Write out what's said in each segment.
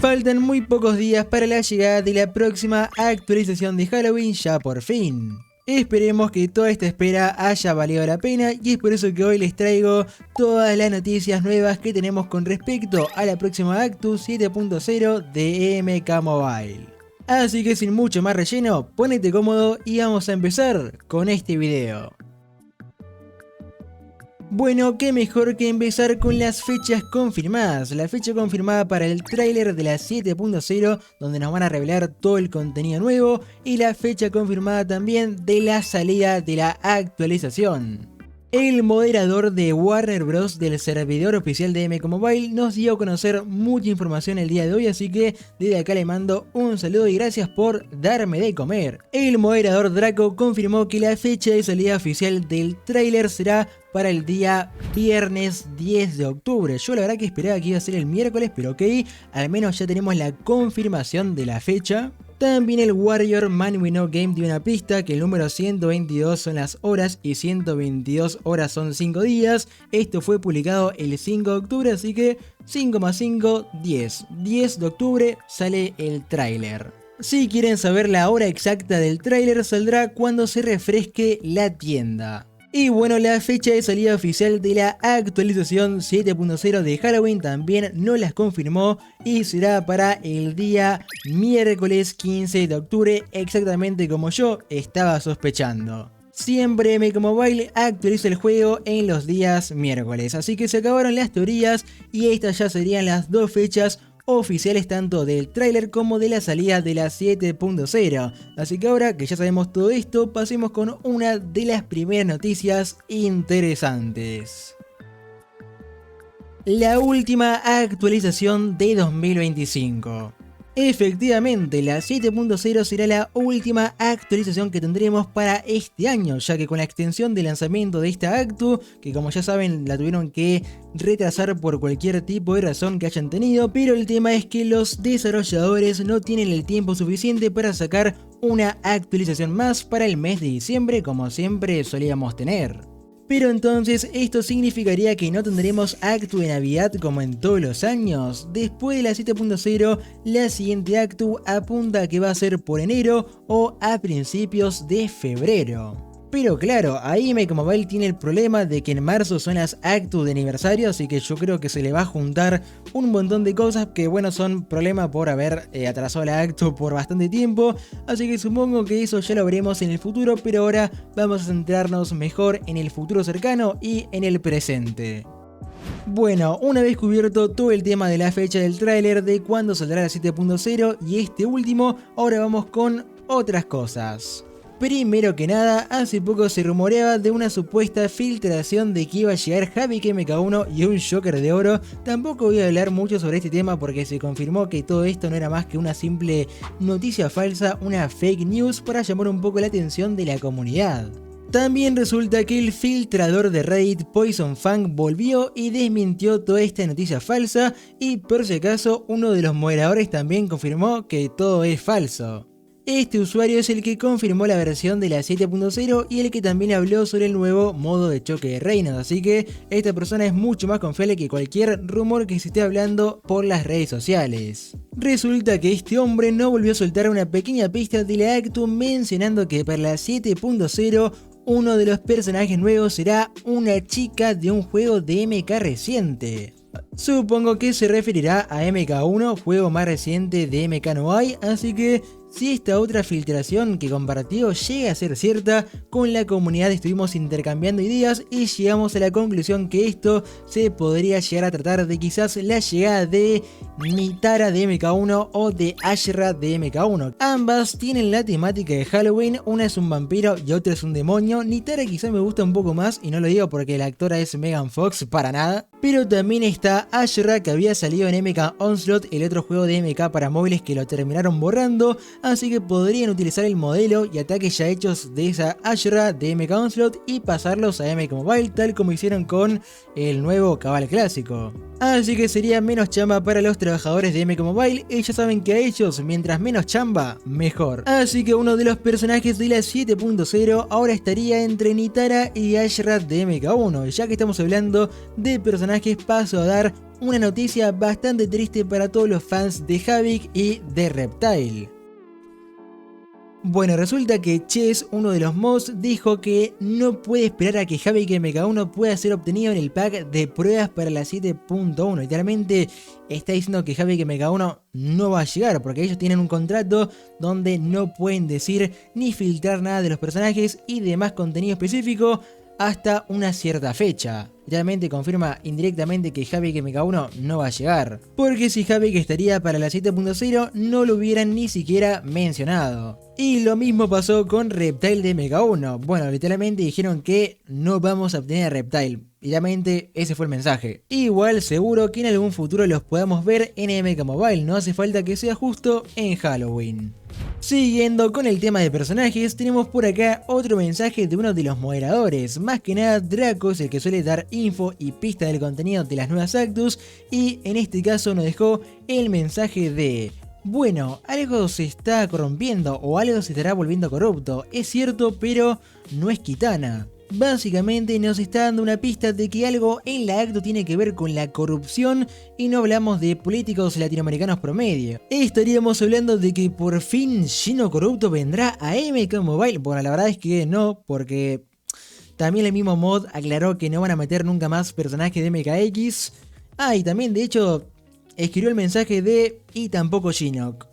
Faltan muy pocos días para la llegada de la próxima actualización de Halloween ya por fin. Esperemos que toda esta espera haya valido la pena y es por eso que hoy les traigo todas las noticias nuevas que tenemos con respecto a la próxima Actu 7.0 de MK Mobile. Así que sin mucho más relleno, ponete cómodo y vamos a empezar con este video. Bueno, qué mejor que empezar con las fechas confirmadas. La fecha confirmada para el tráiler de la 7.0, donde nos van a revelar todo el contenido nuevo, y la fecha confirmada también de la salida de la actualización. El moderador de Warner Bros. Del servidor oficial de MK Mobile nos dio a conocer mucha información el día de hoy, así que desde acá le mando un saludo y gracias por darme de comer. El moderador Draco confirmó que la fecha de salida oficial del tráiler será para el día viernes 10 de octubre. Yo la verdad que esperaba que iba a ser el miércoles, pero ok, al menos ya tenemos la confirmación de la fecha. También el Warrior Man We Know Game dio una pista que el número 122 son las horas y 122 horas son 5 días. Esto fue publicado el 5 de octubre, así que 5 más 5, 10. 10 de octubre sale el tráiler. Si quieren saber la hora exacta del tráiler, saldrá cuando se refresque la tienda. Y bueno, la fecha de salida oficial de la actualización 7.0 de Halloween también no las confirmó y será para el día miércoles 15 de octubre, exactamente como yo estaba sospechando. Siempre MK Mobile actualiza el juego en los días miércoles, así que se acabaron las teorías y estas ya serían las dos fechas oficiales tanto del tráiler como de la salida de la 7.0. Así que ahora que ya sabemos todo esto, pasemos con una de las primeras noticias interesantes. La última actualización de 2025. Efectivamente, la 7.0 será la última actualización que tendremos para este año, ya que con la extensión de lanzamiento de esta Actu, que como ya saben la tuvieron que retrasar por cualquier tipo de razón que hayan tenido, pero el tema es que los desarrolladores no tienen el tiempo suficiente para sacar una actualización más para el mes de diciembre como siempre solíamos tener. Pero entonces esto significaría que no tendremos Actu de Navidad como en todos los años. Después de la 7.0, la siguiente Actu apunta a que va a ser por enero o a principios de febrero. Pero claro, ahí MK Mobile tiene el problema de que en marzo son las Actu de aniversario, así que yo creo que se le va a juntar un montón de cosas que bueno son problemas por haber atrasado la Actu por bastante tiempo, así que supongo que eso ya lo veremos en el futuro, pero ahora vamos a centrarnos mejor en el futuro cercano y en el presente. Bueno, una vez cubierto todo el tema de la fecha del tráiler, de cuándo saldrá la 7.0 y este último, ahora vamos con otras cosas. Primero que nada, hace poco se rumoreaba de una supuesta filtración de que iba a llegar Havik MK1 y un Joker de oro. Tampoco voy a hablar mucho sobre este tema porque se confirmó que todo esto no era más que una simple noticia falsa, una fake news para llamar un poco la atención de la comunidad. También resulta que el filtrador de Reddit Poison Fang volvió y desmintió toda esta noticia falsa y por si acaso uno de los moderadores también confirmó que todo es falso. Este usuario es el que confirmó la versión de la 7.0 y el que también habló sobre el nuevo modo de choque de reinos, así que esta persona es mucho más confiable que cualquier rumor que se esté hablando por las redes sociales. Resulta que este hombre no volvió a soltar una pequeña pista de la Actu mencionando que para la 7.0 uno de los personajes nuevos será una chica de un juego de MK reciente. Supongo que se referirá a MK1, juego más reciente de MK no hay, así que si esta otra filtración que compartió llega a ser cierta, con la comunidad estuvimos intercambiando ideas y llegamos a la conclusión que esto se podría llegar a tratar de quizás la llegada de Nitara de MK1 o de Ashra de MK1. Ambas tienen la temática de Halloween, una es un vampiro y otra es un demonio. Nitara quizás me gusta un poco más y no lo digo porque la actora es Megan Fox para nada. Pero también está Ashra, que había salido en MK Onslaught, el otro juego de MK para móviles que lo terminaron borrando, así que podrían utilizar el modelo y ataques ya hechos de esa Ashra de MK Onslaught y pasarlos a MK Mobile, tal como hicieron con el nuevo Cabal clásico. Así que sería menos chamba para los trabajadores de MK Mobile y ya saben que a ellos mientras menos chamba, mejor. Así que uno de los personajes de la 7.0 ahora estaría entre Nitara y Ashra de MK1. Ya que estamos hablando de personajes, paso a dar una noticia bastante triste para todos los fans de Havik y de Reptile. Bueno, resulta que Chess, uno de los mods, dijo que no puede esperar a que Havik MK1 pueda ser obtenido en el pack de pruebas para la 7.1. Literalmente está diciendo que Havik MK1 no va a llegar porque ellos tienen un contrato donde no pueden decir ni filtrar nada de los personajes y demás contenido específico hasta una cierta fecha. Realmente confirma indirectamente que Havik MK1 no va a llegar, porque si Havik estaría para la 7.0 no lo hubieran ni siquiera mencionado. Y lo mismo pasó con Reptile de MK1. Bueno, literalmente dijeron que no vamos a obtener a Reptile. Literalmente ese fue el mensaje. Igual seguro que en algún futuro los podamos ver en MK Mobile, no hace falta que sea justo en Halloween. Siguiendo con el tema de personajes, tenemos por acá otro mensaje de uno de los moderadores. Más que nada Draco es el que suele dar info y pista del contenido de las nuevas Actus, y en este caso nos dejó el mensaje de: bueno, algo se está corrompiendo o algo se estará volviendo corrupto, es cierto, pero no es Kitana. Básicamente nos está dando una pista de que algo en la Actu tiene que ver con la corrupción, y no hablamos de políticos latinoamericanos promedio. Estaríamos hablando de que por fin Gino Corrupto vendrá a MK Mobile. Bueno, la verdad es que no, porque también el mismo mod aclaró que no van a meter nunca más personajes de MKX. Y también de hecho escribió el mensaje de: y tampoco Shinnok.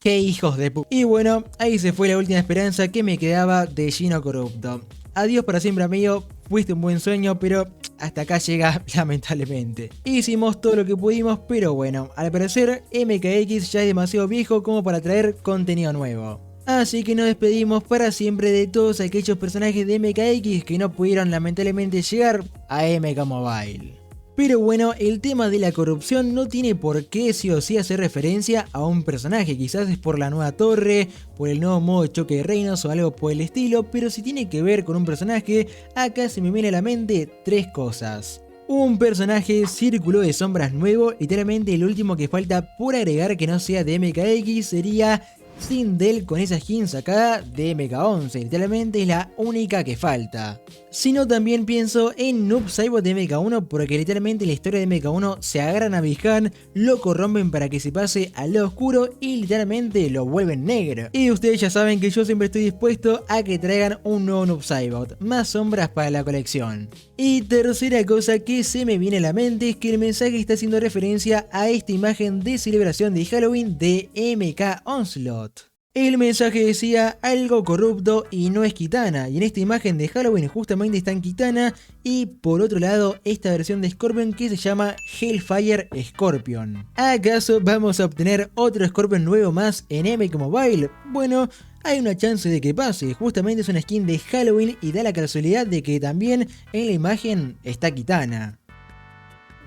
¡Qué hijos de puta! Y bueno, ahí se fue la última esperanza que me quedaba de Gino Corrupto. Adiós para siempre, amigo, fuiste un buen sueño, pero hasta acá llega lamentablemente. Hicimos todo lo que pudimos, pero bueno, al parecer MKX ya es demasiado viejo como para traer contenido nuevo. Así que nos despedimos para siempre de todos aquellos personajes de MKX que no pudieron lamentablemente llegar a MK Mobile. Pero bueno, el tema de la corrupción no tiene por qué sí o sí hacer referencia a un personaje, quizás es por la nueva torre, por el nuevo modo de choque de reinos o algo por el estilo, pero si tiene que ver con un personaje, acá se me viene a la mente tres cosas. Un personaje círculo de sombras nuevo, literalmente el último que falta por agregar que no sea de MKX sería Sindel con esa skin sacada de MK11, literalmente es la única que falta. Sino también pienso en Noob Saibot de MK1, porque literalmente en la historia de MK1 se agarran a Bijan, lo corrompen para que se pase al lado oscuro y literalmente lo vuelven negro. Y ustedes ya saben que yo siempre estoy dispuesto a que traigan un nuevo Noob Saibot, más sombras para la colección. Y tercera cosa que se me viene a la mente es que el mensaje está haciendo referencia a esta imagen de celebración de Halloween de MK Onslaught. El mensaje decía algo corrupto y no es Kitana, y en esta imagen de Halloween justamente está en Kitana, y por otro lado esta versión de Scorpion que se llama Hellfire Scorpion. ¿Acaso vamos a obtener otro Scorpion nuevo más en MK Mobile? Bueno, hay una chance de que pase, justamente es una skin de Halloween y da la casualidad de que también en la imagen está Kitana.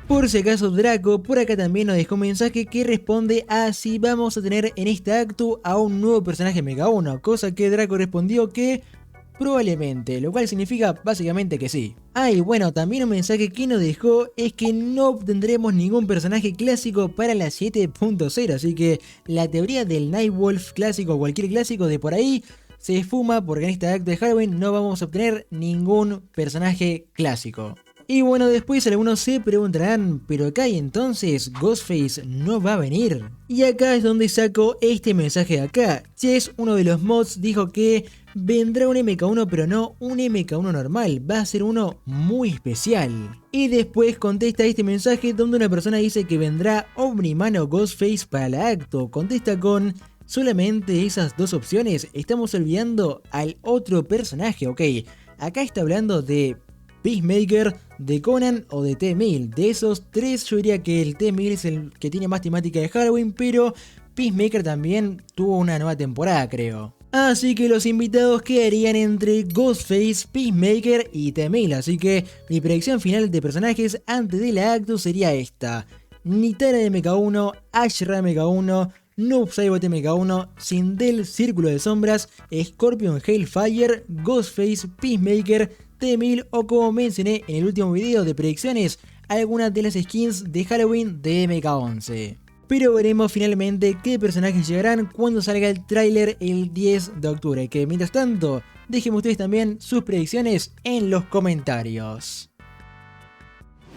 Por si acaso Draco por acá también nos dejó un mensaje que responde a si vamos a tener en esta Actu a un nuevo personaje MK1, cosa que Draco respondió que probablemente, lo cual significa básicamente que sí. Y bueno, también un mensaje que nos dejó es que no obtendremos ningún personaje clásico para la 7.0, así que la teoría del Nightwolf clásico o cualquier clásico de por ahí se esfuma, porque en esta Actu de Halloween no vamos a obtener ningún personaje clásico. Y bueno, después algunos se preguntarán, pero acá y entonces Ghostface no va a venir. Y acá es donde saco este mensaje de acá. Chess, uno de los mods, dijo que vendrá un MK1, pero no un MK1 normal, va a ser uno muy especial. Y después contesta este mensaje donde una persona dice que vendrá Omniman o Ghostface para la Actu. Contesta con: solamente esas dos opciones, estamos olvidando al otro personaje, ok. Acá está hablando de Peacemaker, de Conan o de T-1000. De esos tres yo diría que el T-1000 es el que tiene más temática de Halloween, pero Peacemaker también tuvo una nueva temporada, creo. Así que los invitados quedarían entre Ghostface, Peacemaker y T-1000. Así que mi predicción final de personajes antes de la Actu sería esta: Nitara de MK1, Ashra de MK1, Noob Saibot de MK1, Sindel Círculo de Sombras, Scorpion Hellfire, Ghostface, Peacemaker, T-1000 o, como mencioné en el último video de predicciones, algunas de las skins de Halloween de MK11. Pero veremos finalmente qué personajes llegarán cuando salga el tráiler el 10 de octubre, que mientras tanto, déjenme ustedes también sus predicciones en los comentarios.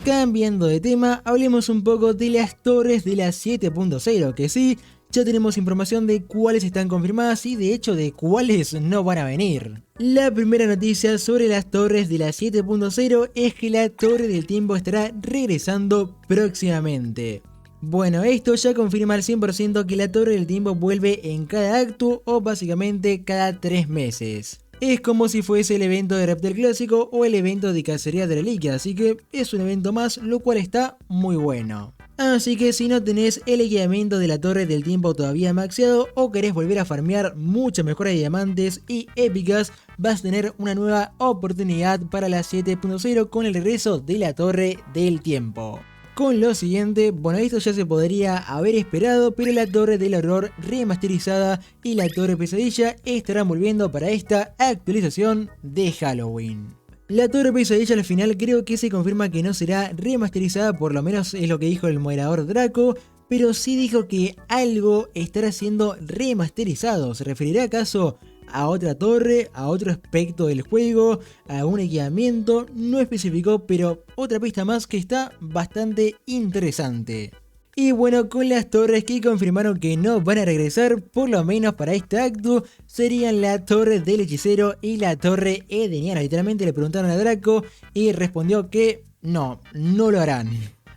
Cambiando de tema, hablemos un poco de las torres de la 7.0, que sí, ya tenemos información de cuáles están confirmadas y de hecho de cuáles no van a venir. La primera noticia sobre las torres de la 7.0 es que la Torre del Tiempo estará regresando próximamente. Bueno, esto ya confirma al 100% que la Torre del Tiempo vuelve en cada acto o básicamente cada 3 meses. Es como si fuese el evento de Reptil Clásico o el evento de Cacería de Reliquias, así que es un evento más, lo cual está muy bueno. Así que si no tenés el equipamiento de la Torre del Tiempo todavía maxeado o querés volver a farmear muchas mejoras de diamantes y épicas, vas a tener una nueva oportunidad para la 7.0 con el regreso de la Torre del Tiempo. Con lo siguiente, bueno, esto ya se podría haber esperado, pero la Torre del Horror remasterizada y la Torre Pesadilla estarán volviendo para esta actualización de Halloween. La Torre Pesadilla al final creo que se confirma que no será remasterizada, por lo menos es lo que dijo el moderador Draco, pero sí dijo que algo estará siendo remasterizado. ¿Se referirá acaso a otra torre, a otro aspecto del juego, a un equipamiento? No especificó, pero otra pista más que está bastante interesante. Y bueno, con las torres que confirmaron que no van a regresar, por lo menos para este acto, serían la Torre del Hechicero y la Torre Edeniana. Literalmente le preguntaron a Draco y respondió que no lo harán.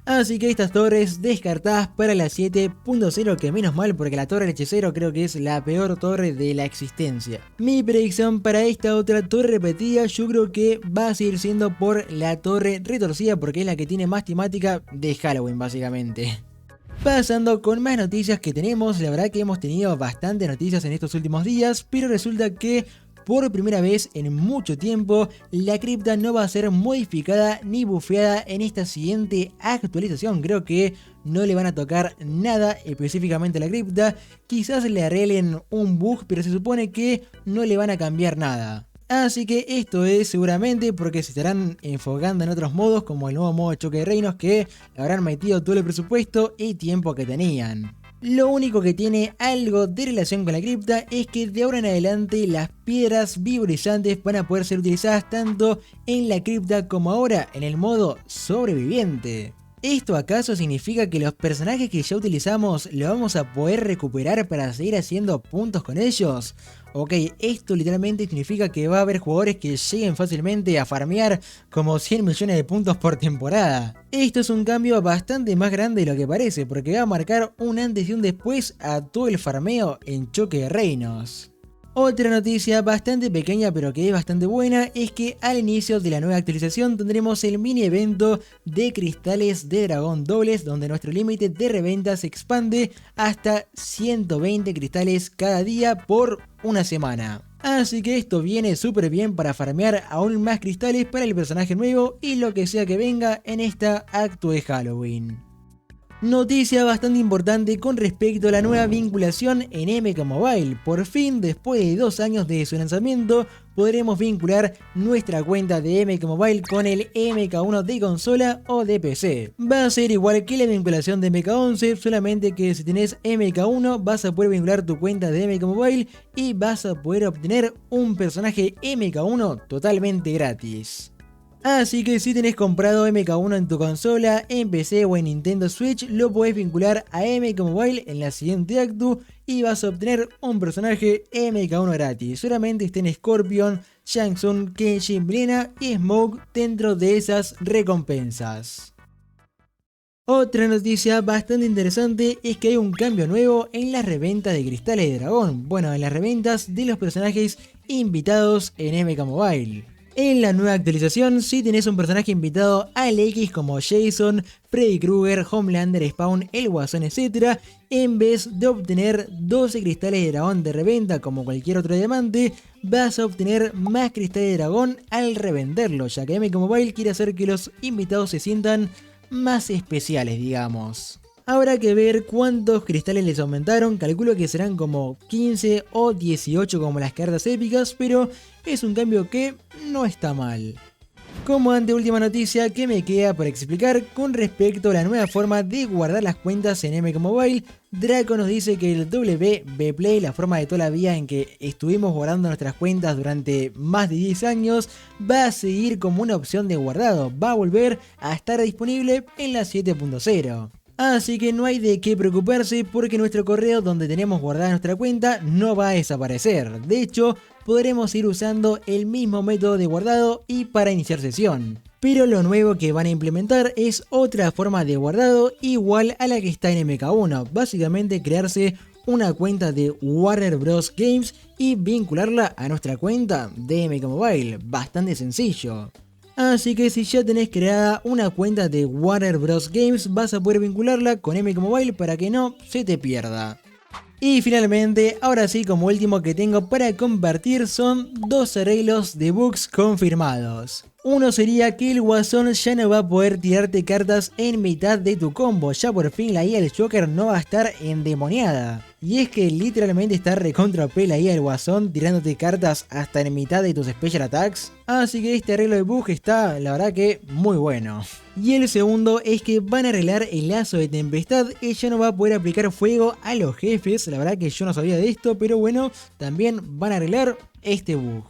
Así que estas torres descartadas para la 7.0, que menos mal porque la Torre del Hechicero creo que es la peor torre de la existencia. Mi predicción para esta otra torre repetida yo creo que va a seguir siendo por la Torre Retorcida, porque es la que tiene más temática de Halloween básicamente. Pasando con más noticias que tenemos, la verdad que hemos tenido bastantes noticias en estos últimos días, pero resulta que por primera vez en mucho tiempo la cripta no va a ser modificada ni bufeada en esta siguiente actualización. Creo que no le van a tocar nada específicamente a la cripta, quizás le arreglen un bug, pero se supone que no le van a cambiar nada. Así que esto es seguramente porque se estarán enfocando en otros modos, como el nuevo modo de choque de reinos, que le habrán metido todo el presupuesto y tiempo que tenían. Lo único que tiene algo de relación con la cripta es que de ahora en adelante las piedras vibrillantes van a poder ser utilizadas tanto en la cripta como ahora en el modo sobreviviente. ¿Esto acaso significa que los personajes que ya utilizamos los vamos a poder recuperar para seguir haciendo puntos con ellos? Ok, esto literalmente significa que va a haber jugadores que lleguen fácilmente a farmear como 100 millones de puntos por temporada. Esto es un cambio bastante más grande de lo que parece, porque va a marcar un antes y un después a todo el farmeo en choque de reinos. Otra noticia bastante pequeña pero que es bastante buena es que al inicio de la nueva actualización tendremos el mini evento de cristales de dragón dobles, donde nuestro límite de reventa se expande hasta 120 cristales cada día por una semana. Así que esto viene súper bien para farmear aún más cristales para el personaje nuevo y lo que sea que venga en esta acto de Halloween. Noticia bastante importante con respecto a la nueva vinculación en MK Mobile. Por fin, después de 2 años de su lanzamiento, podremos vincular nuestra cuenta de MK Mobile con el MK1 de consola o de PC. Va a ser igual que la vinculación de MK11, solamente que si tenés MK1 vas a poder vincular tu cuenta de MK Mobile y vas a poder obtener un personaje MK1 totalmente gratis. Así que si tenés comprado MK1 en tu consola, en PC o en Nintendo Switch, lo podés vincular a MK Mobile en la siguiente acto y vas a obtener un personaje MK1 gratis. Solamente estén Scorpion, Shang Tsung, Kenshin, Milena y Smoke dentro de esas recompensas. Otra noticia bastante interesante es que hay un cambio nuevo en las reventas de cristales de dragón. Bueno, en las reventas de los personajes invitados en MK Mobile. En la nueva actualización, si tenés un personaje invitado al X como Jason, Freddy Krueger, Homelander, Spawn, el Guasón, etc., en vez de obtener 12 cristales de dragón de reventa como cualquier otro diamante, vas a obtener más cristales de dragón al revenderlo, ya que MK Mobile quiere hacer que los invitados se sientan más especiales, digamos. Habrá que ver cuántos cristales les aumentaron, calculo que serán como 15 o 18 como las cartas épicas, pero es un cambio que no está mal. Como anteúltima noticia que me queda por explicar con respecto a la nueva forma de guardar las cuentas en MK Mobile, Draco nos dice que el WB Play, la forma de toda la vida en que estuvimos guardando nuestras cuentas durante más de 10 años, va a seguir como una opción de guardado, va a volver a estar disponible en la 7.0. Así que no hay de qué preocuparse porque nuestro correo donde tenemos guardada nuestra cuenta no va a desaparecer. De hecho, podremos ir usando el mismo método de guardado y para iniciar sesión. Pero lo nuevo que van a implementar es otra forma de guardado igual a la que está en MK1. Básicamente crearse una cuenta de Warner Bros. Games y vincularla a nuestra cuenta de MK Mobile. Bastante sencillo. Así que si ya tenés creada una cuenta de Warner Bros. Games, vas a poder vincularla con MK Mobile para que no se te pierda. Y finalmente, ahora sí, como último que tengo para compartir son dos arreglos de bugs confirmados. Uno sería que el Guasón ya no va a poder tirarte cartas en mitad de tu combo, ya por fin la IA del Joker no va a estar endemoniada. Y es que literalmente está recontra OP la IA del Guasón tirándote cartas hasta en mitad de tus Special Attacks. Así que este arreglo de bug está, la verdad que, muy bueno. Y el segundo es que van a arreglar el lazo de tempestad y ya no va a poder aplicar fuego a los jefes. La verdad que yo no sabía de esto, pero bueno, también van a arreglar este bug.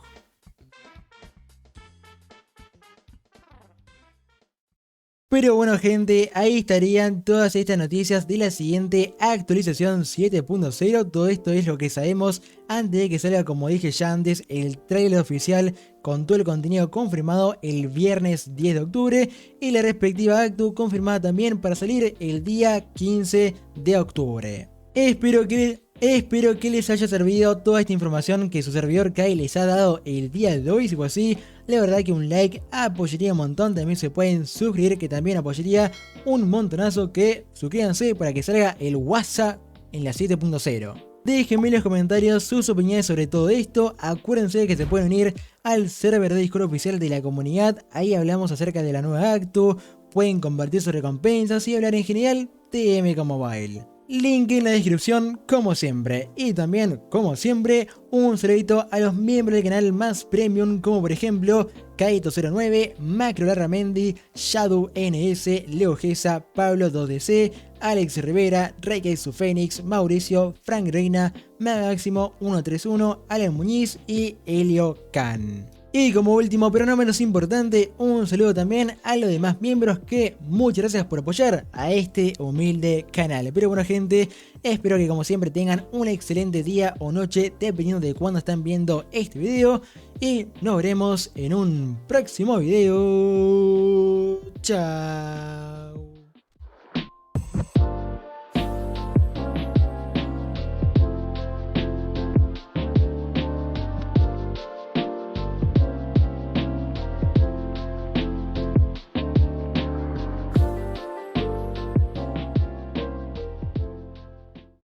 Pero bueno gente, ahí estarían todas estas noticias de la siguiente actualización 7.0. Todo esto es lo que sabemos antes de que salga, como dije ya antes, el trailer oficial con todo el contenido confirmado el viernes 10 de octubre y la respectiva actu confirmada también para salir el día 15 de octubre. Espero que les haya servido toda esta información que su servidor Kai les ha dado el día de hoy. Si fue así, la verdad que un like apoyaría un montón. También se pueden suscribir, que también apoyaría un montonazo. Que suscríbanse para que salga el WhatsApp en la 7.0. Déjenme en los comentarios sus opiniones sobre todo esto. Acuérdense de que se pueden unir al server de Discord oficial de la comunidad. Ahí hablamos acerca de la nueva actu. Pueden compartir sus recompensas y hablar en general de MK Mobile. Link en la descripción como siempre. Y también, como siempre, un saludito a los miembros del canal más premium, como por ejemplo Kaito09, Macro Larramendi, Shadow NS, Leo Gesa, Pablo 2DC, Alex Rivera, Reiki Su Fénix, Mauricio, Frank Reina, Máximo 131, Alan Muñiz y Helio Khan. Y como último, pero no menos importante, un saludo también a los demás miembros que muchas gracias por apoyar a este humilde canal. Pero bueno gente, espero que como siempre tengan un excelente día o noche dependiendo de cuándo están viendo este video. Y nos veremos en un próximo video. Chao.